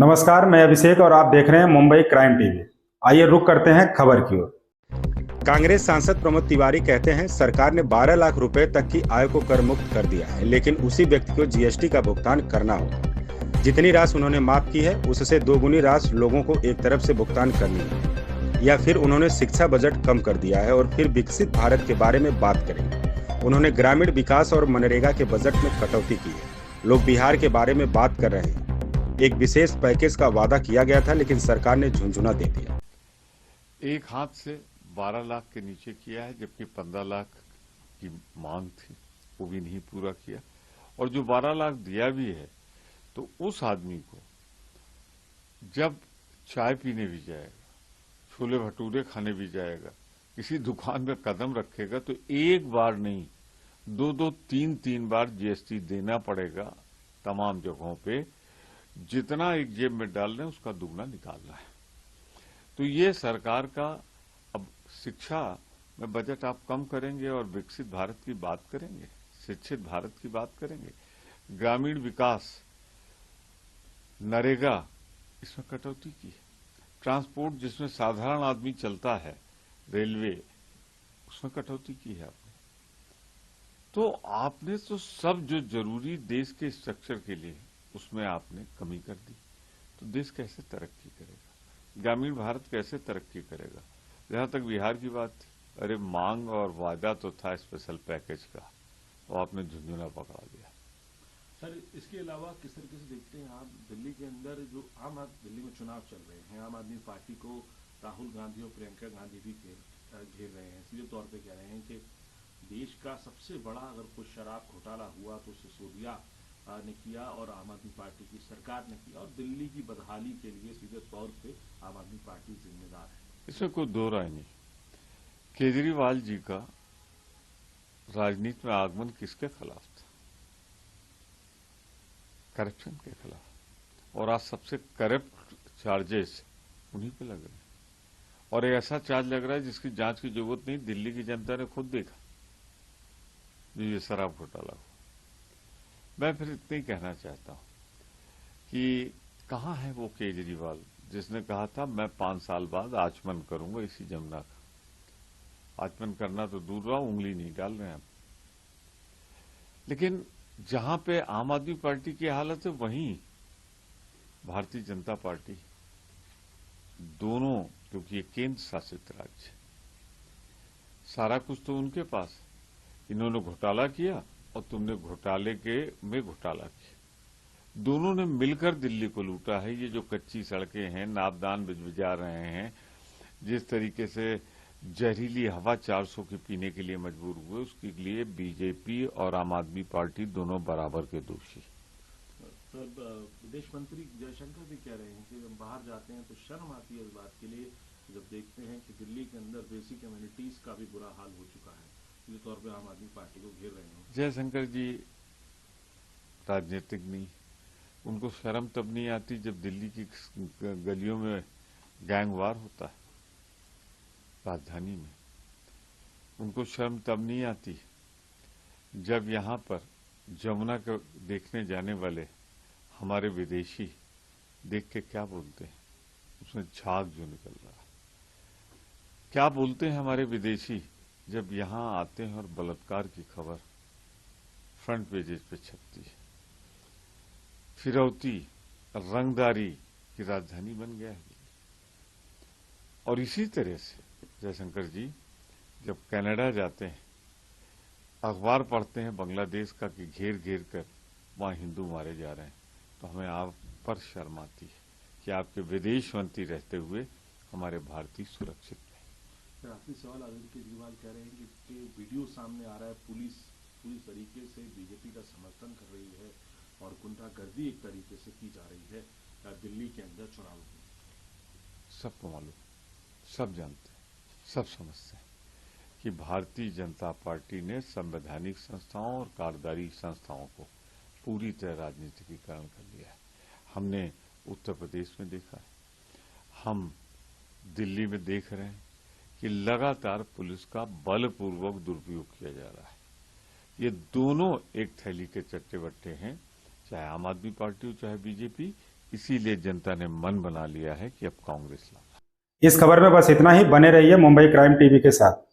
नमस्कार, मैं अभिषेक और आप देख रहे हैं मुंबई क्राइम टीवी। आइए रुक करते हैं खबर की ओर। कांग्रेस सांसद प्रमोद तिवारी कहते हैं सरकार ने 12 लाख रुपए तक की आय को कर मुक्त कर दिया है, लेकिन उसी व्यक्ति को जीएसटी का भुगतान करना होगा। जितनी राशि उन्होंने माफ की है उससे दोगुनी राशि लोगों को एक तरफ से भुगतान करनी है, या फिर उन्होंने शिक्षा बजट कम कर दिया है और फिर विकसित भारत के बारे में बात करेंगे। उन्होंने ग्रामीण विकास और मनरेगा के बजट में कटौती की है। लोग बिहार के बारे में बात कर रहे हैं। एक विशेष पैकेज का वादा किया गया था, लेकिन सरकार ने झुनझुना दे दिया। एक हाथ से 12 लाख के नीचे किया है, जबकि 15 लाख की मांग थी, वो भी नहीं पूरा किया। और जो 12 लाख दिया भी है तो उस आदमी को जब चाय पीने भी जाएगा, छोले भटूरे खाने भी जाएगा, किसी दुकान में कदम रखेगा तो एक बार नहीं, दो, तीन बार जीएसटी देना पड़ेगा। तमाम जगहों पे जितना एक जेब में डाल रहे हैं उसका दुगना निकालना है। तो ये सरकार का अब शिक्षा में बजट आप कम करेंगे और विकसित भारत की बात करेंगे, शिक्षित भारत की बात करेंगे। ग्रामीण विकास, नरेगा, इसमें कटौती की है। ट्रांसपोर्ट जिसमें साधारण आदमी चलता है, रेलवे, उसमें कटौती की है आपने। तो आपने तो सब जो जरूरी देश के स्ट्रक्चर के लिए उसमें आपने कमी कर दी, तो देश कैसे तरक्की करेगा? ग्रामीण भारत कैसे तरक्की करेगा? जहां तक बिहार की बात थी, अरे मांग और वादा तो था स्पेशल पैकेज का, और आपने झुंझुना पकड़ा दिया। सर, इसके अलावा किस तरीके से देखते हैं आप दिल्ली के अंदर जो दिल्ली में चुनाव चल रहे हैं, आम आदमी पार्टी को राहुल गांधी और प्रियंका गांधी भी घेर रहे हैं, सीधे तौर पे कह रहे हैं कि देश का सबसे बड़ा अगर कोई शराब घोटाला हुआ तो सिसोदिया ने किया और आम आदमी पार्टी की सरकार ने किया, और दिल्ली की बदहाली के लिए सीधे तौर पे आम आदमी पार्टी जिम्मेदार है। इसमें कोई दो राय नहीं। केजरीवाल जी का राजनीति में आगमन किसके खिलाफ था? करप्शन के खिलाफ। और आज सबसे करप्ट चार्जेस उन्हीं पे लग रहे हैं, और ऐसा चार्ज लग रहा है जिसकी जांच की जरूरत नहीं। दिल्ली की जनता ने खुद देखा जो ये शराब घोटाला हुआ। मैं फिर इतना ही कहना चाहता हूं कि कहां है वो केजरीवाल जिसने कहा था मैं 5 साल बाद आचमन करूंगा इसी जमुना का। आचमन करना तो दूर रहा, उंगली नहीं डाल रहे हैं आप। लेकिन जहां पे आम आदमी पार्टी की हालत है, वहीं भारतीय जनता पार्टी, दोनों, क्योंकि ये केंद्र शासित राज्य, सारा कुछ तो उनके पास। इन्होंने घोटाला किया और तुमने घोटाले में घोटाला किया। दोनों ने मिलकर दिल्ली को लूटा है। ये जो कच्ची सड़कें हैं, नापदान बिजबिजा रहे हैं, जिस तरीके से जहरीली हवा 400 की पीने के लिए मजबूर हुए, उसके लिए बीजेपी और आम आदमी पार्टी दोनों बराबर के दोषी। विदेश मंत्री जयशंकर भी कह रहे हैं कि जब बाहर जाते हैं तो शर्म आती है इस बात के लिए जब देखते हैं कि दिल्ली के अंदर बेसिक कम्युनिटीज का भी बुरा हाल हो चुका है, इस तौर पे आम आदमी पार्टी को घेर रहे हैं। जयशंकर जी राजनीतिक नहीं, उनको शर्म तब नहीं आती जब दिल्ली की गलियों में गैंगवार होता है, राजधानी में। उनको शर्म तब नहीं आती जब यहां पर जमुना को देखने जाने वाले हमारे विदेशी देख के क्या बोलते हैं, उसमें झाग जो निकल रहा है। क्या बोलते हैं हमारे विदेशी जब यहां आते हैं और बलात्कार की खबर फ्रंट पेजेस पे छपती है। फिरौती, रंगदारी की राजधानी बन गया है। और इसी तरह से जयशंकर जी जब कनाडा जाते हैं, अखबार पढ़ते हैं बांग्लादेश का कि घेर घेर कर वहां हिंदू मारे जा रहे हैं, तो हमें आप पर शर्म आती है कि आपके विदेश मंत्री रहते हुए हमारे भारतीय सुरक्षित नहीं। आखिरी सवाल, अरविंद केजरीवाल कह रहे हैं कि वीडियो सामने आ रहा है, पुलिस पूरी तरीके से बीजेपी का समर्थन कर रही है और गुंडागर्दी एक तरीके से की जा रही है दिल्ली के अंदर चुनाव में। सबको मालूम, सब जानते हैं, सब समझते हैं कि भारतीय जनता पार्टी ने संवैधानिक संस्थाओं और कार्यदायी संस्थाओं को पूरी तरह राजनीतिकीकरण कर लिया है। हमने उत्तर प्रदेश में देखा है, हम दिल्ली में देख रहे हैं कि लगातार पुलिस का बलपूर्वक दुरुपयोग किया जा रहा है। ये दोनों एक थैली के चट्टे बट्टे हैं, चाहे आम आदमी पार्टी हो चाहे बीजेपी। इसीलिए जनता ने मन बना लिया है कि अब कांग्रेस लाना। इस खबर में बस इतना ही। बने रहिए मुंबई क्राइम टीवी के साथ।